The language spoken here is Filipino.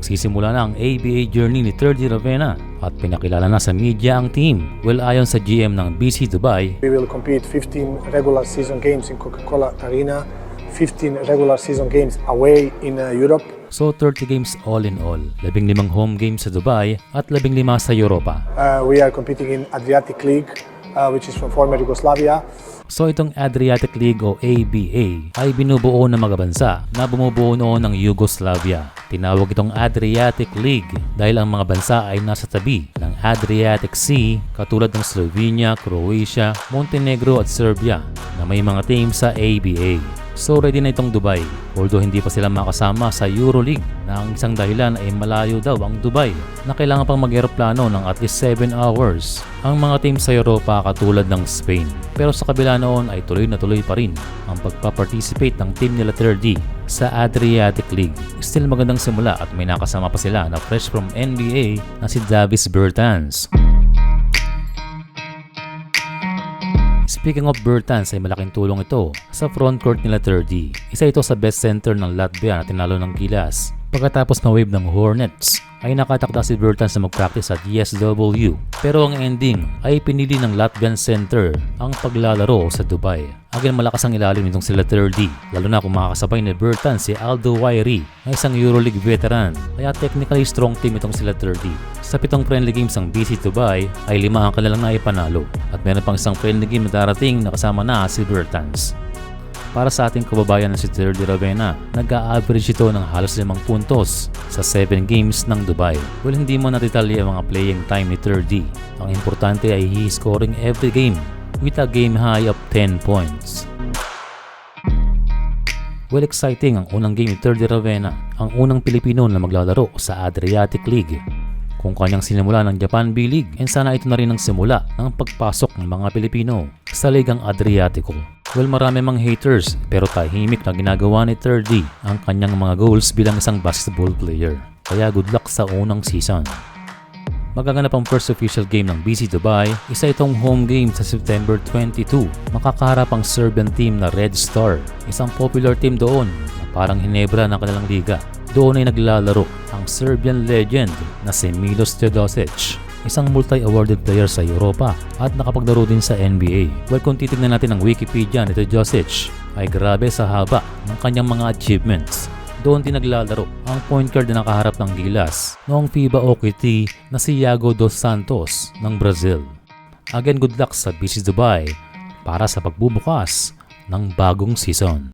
magsisimula na ang ABA journey ni Terdy Ravenna at pinakilala na sa media ang team. Well, ayon sa GM ng BC Dubai, we will compete 15 regular season games in Coca-Cola Arena, 15 regular season games away in Europe. So 30 games all in all, 15 home games sa Dubai at 15 sa Europa. We are competing in Adriatic League, which is from former Yugoslavia. So itong Adriatic League o ABA ay binubuo ng mga bansa na bumubuo noon ng Yugoslavia. Tinawag itong Adriatic League dahil ang mga bansa ay nasa tabi ng Adriatic Sea katulad ng Slovenia, Croatia, Montenegro at Serbia na may mga team sa ABA. So ready na itong Dubai, although hindi pa sila makasama sa EuroLeague na ang isang dahilan ay malayo daw ang Dubai na kailangan pang mag-aeroplano ng at least 7 hours ang mga team sa Europa katulad ng Spain. Pero sa kabila noon ay tuloy na tuloy pa rin ang pagpa-participate ng team nila Terdy sa Adriatic League. Still magandang simula at may nakasama pa sila na fresh from NBA na si Davis Bertans. Speaking of Bertans ay malaking tulong ito sa frontcourt nila Terdy. Isa ito sa best center ng Latvia na tinalo ng Gilas. Pagkatapos na-wave ng Hornets ay nakatakda si Bertans na mag-practice sa DSW. Pero ang ending ay pinili ng Latvian center ang paglalaro sa Dubai. Again, malakas ang ilalim nitong sila Terdy, lalo na kung makakasabay ni Bertans si Aldo Wairi na isang EuroLeague veteran. Kaya technically strong team itong sila Terdy. Sa 7 friendly games ang BC Dubai ay 5 ang kanilang naipanalo at meron pang isang friendly game na darating na kasama na si Bertans. Para sa ating kababayan na si Terdy Ravenna, nag-a-average ito ng halos 5 puntos sa 7 games ng Dubai. Well, hindi mo natitalya ang mga playing time ni Terdy. Ang importante ay he is scoring every game with a game high of 10 points. Well, exciting ang unang game ni Terdy Ravenna, ang unang Pilipino na maglalaro sa Adriatic League. Kung kanyang sinimula ng Japan B-League, and sana ito na rin ang simula ng pagpasok ng mga Pilipino sa Ligang Adriatico. Well, marami mang haters pero tahimik na ginagawa ni Terdy ang kanyang mga goals bilang isang basketball player. Kaya good luck sa unang season. Magaganap ang first official game ng BC Dubai, isa itong home game sa September 22. Makakaharap ang Serbian team na Red Star, isang popular team doon na parang Hinebra ng kanilang liga. Doon ay naglalaro ang Serbian legend na si Milos Teodosic, isang multi-awarded player sa Europa at nakapaglaro din sa NBA. Well, kung titignan natin ang Wikipedia ni Teodosic ay grabe sa haba ng kanyang mga achievements. Doon din naglalaro ang point guard na nakaharap ng Gilas noong FIBA OKT na si Iago dos Santos ng Brazil. Again, good luck sa BC Dubai para sa pagbubukas ng bagong season.